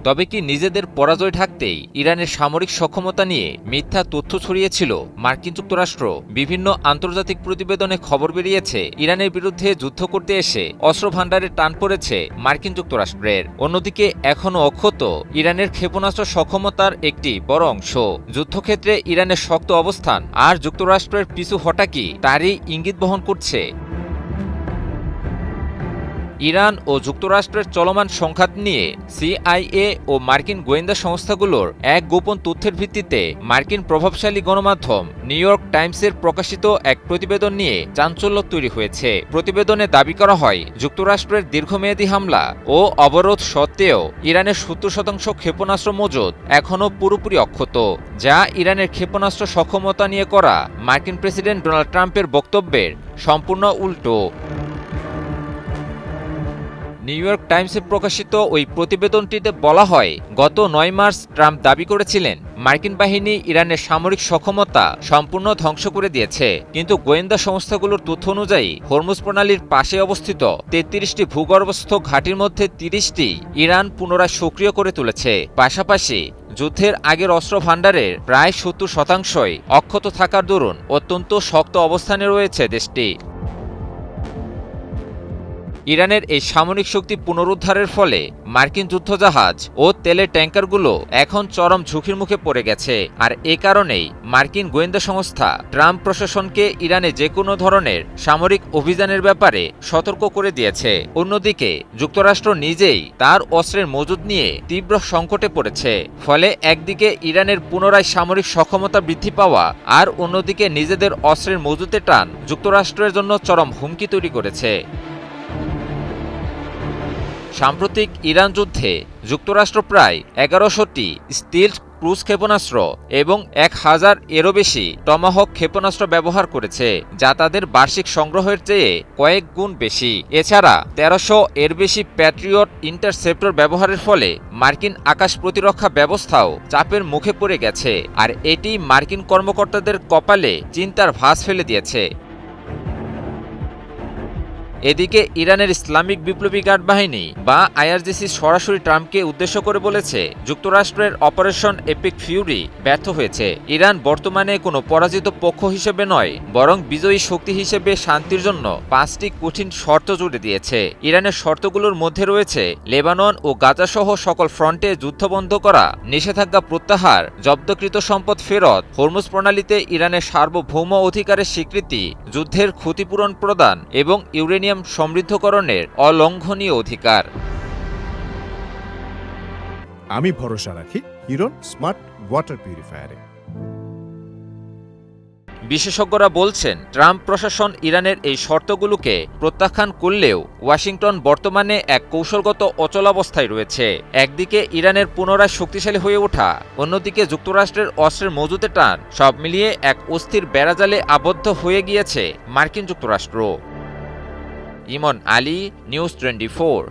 তবে কি নিজেদের পরাজয় ঢাকতেই ইরানের সামরিক সক্ষমতা নিয়ে মিথ্যা তথ্য ছড়িয়েছিল মার্কিন যুক্তরাষ্ট্র? বিভিন্ন আন্তর্জাতিক প্রতিবেদনে খবর বেরিয়েছে ইরানের বিরুদ্ধে যুদ্ধ করতে এসে অস্ত্র ভাণ্ডারে টান পড়েছে মার্কিন যুক্তরাষ্ট্রের। অন্যদিকে এখনও অক্ষত ইরানের ক্ষেপণাস্ত্র সক্ষমতার একটি বড় অংশ। যুদ্ধক্ষেত্রে ইরানের শক্ত অবস্থান আর যুক্তরাষ্ট্রের পিছু হটা কি তারই ইঙ্গিত বহন করছে। ইরান ও যুক্তরাষ্ট্রের চলমান সংঘাত নিয়ে সিআইএ ও মার্কিন গোয়েন্দা সংস্থাগুলোর এক গোপন তথ্যের ভিত্তিতে মার্কিন প্রভাবশালী গণমাধ্যম নিউ ইয়র্ক টাইমসের প্রকাশিত এক প্রতিবেদন নিয়ে চাঞ্চল্য তৈরি হয়েছে। প্রতিবেদনে দাবি করা হয়, যুক্তরাষ্ট্রের দীর্ঘমেয়াদী হামলা ও অবরোধ সত্ত্বেও ইরানের ৭০% ক্ষেপণাস্ত্র মজুদ এখনও পুরোপুরি অক্ষত, যা ইরানের ক্ষেপণাস্ত্র সক্ষমতা নিয়ে করা মার্কিন প্রেসিডেন্ট ডোনাল্ড ট্রাম্পের বক্তব্যের সম্পূর্ণ উল্টো। নিউ ইয়র্ক টাইমসে প্রকাশিত ওই প্রতিবেদনটিতে বলা হয়, গত ৯ মার্চ ট্রাম্প দাবি করেছিলেন মার্কিন বাহিনী ইরানের সামরিক সক্ষমতা সম্পূর্ণ ধ্বংস করে দিয়েছে, কিন্তু গোয়েন্দা সংস্থাগুলোর তথ্য অনুযায়ী হরমুজ প্রণালীর পাশে অবস্থিত ৩৩টি ভূগর্ভস্থ ঘাঁটির মধ্যে ৩০টি ইরান পুনরায় সক্রিয় করে তুলেছে। পাশাপাশি যুদ্ধের আগের অস্ত্র ভাণ্ডারের প্রায় ৭০%ই অক্ষত থাকার দরুন অত্যন্ত শক্ত অবস্থানে রয়েছে দেশটি। ইরানের এই সামরিক শক্তি পুনরুদ্ধারের ফলে মার্কিন যুদ্ধজাহাজ ও তেলের ট্যাঙ্কারগুলো এখন চরম ঝুঁকির মুখে পড়ে গেছে। আর এ কারণেই মার্কিন গোয়েন্দা সংস্থা ট্রাম্প প্রশাসনকে ইরানে যে কোনো ধরনের সামরিক অভিযানের ব্যাপারে সতর্ক করে দিয়েছে। অন্যদিকে যুক্তরাষ্ট্র নিজেই তার অস্ত্রের মজুদ নিয়ে তীব্র সংকটে পড়েছে। ফলে একদিকে ইরানের পুনরায় সামরিক সক্ষমতা বৃদ্ধি পাওয়া আর অন্যদিকে নিজেদের অস্ত্রের মজুতে টান যুক্তরাষ্ট্রের জন্য চরম হুমকি তৈরি করেছে। সাম্প্রতিক ইরান যুদ্ধে যুক্তরাষ্ট্র প্রায় ১১০০টি স্টিলথ ক্রুজ ক্ষেপণাস্ত্র এবং ১,০০০-এরও বেশি টমাহক ক্ষেপণাস্ত্র ব্যবহার করেছে, যা তাদের বার্ষিক সংগ্রহের চেয়ে কয়েক গুণ বেশি। এছাড়া ১৩০০-এর বেশি প্যাট্রিয়ট ইন্টারসেপ্টর ব্যবহারের ফলে মার্কিন আকাশ প্রতিরক্ষা ব্যবস্থাও চাপের মুখে পড়ে গেছে। আর এটি মার্কিন কর্মকর্তাদের কপালে চিন্তার ভাঁজ ফেলে দিয়েছে। এদিকে ইরানের ইসলামিক বিপ্লবী গার্ড বাহিনী বা আইআরজিসি সরাসরি ট্রাম্পকে উদ্দেশ্য করে বলেছে, যুক্তরাষ্ট্রের অপারেশন এপিক ফিউরি ব্যর্থ হয়েছে। ইরান বর্তমানে কোনো পরাজিত পক্ষ হিসেবে নয়, বরং বিজয়ী শক্তি হিসেবে শান্তির জন্য ৫টি কঠিন শর্ত জুড়ে দিয়েছে। ইরানের শর্তগুলোর মধ্যে রয়েছে লেবানন ও গাজাসহ সকল ফ্রন্টে যুদ্ধ বন্ধ করা, নিষেধাজ্ঞা প্রত্যাহার, জব্দকৃত সম্পদ ফেরত, হরমুজ প্রণালীতে ইরানের সার্বভৌম অধিকারের স্বীকৃতি, যুদ্ধের ক্ষতিপূরণ প্রদান এবং ইউরেনিয়াম সমৃদ্ধকরণের অলঙ্ঘনীয় অধিকার। আমি ভরসা রাখি হিরন স্মার্ট ওয়াটার পিউরিফায়ারে। বিশেষজ্ঞরা বলছেন, ট্রাম্প প্রশাসন ইরানের এই শর্তগুলোকে প্রত্যাখ্যান করলেও ওয়াশিংটন বর্তমানে এক কৌশলগত অচলাবস্থায় রয়েছে। একদিকে ইরানের পুনরায় শক্তিশালী হয়ে ওঠা, অন্যদিকে যুক্তরাষ্ট্রের অস্ত্রের মজুতে টান, সব মিলিয়ে এক অস্থির বেড়াজালে আবদ্ধ হয়ে গিয়েছে মার্কিন যুক্তরাষ্ট্র। ইমন আলী, নিউজ 24।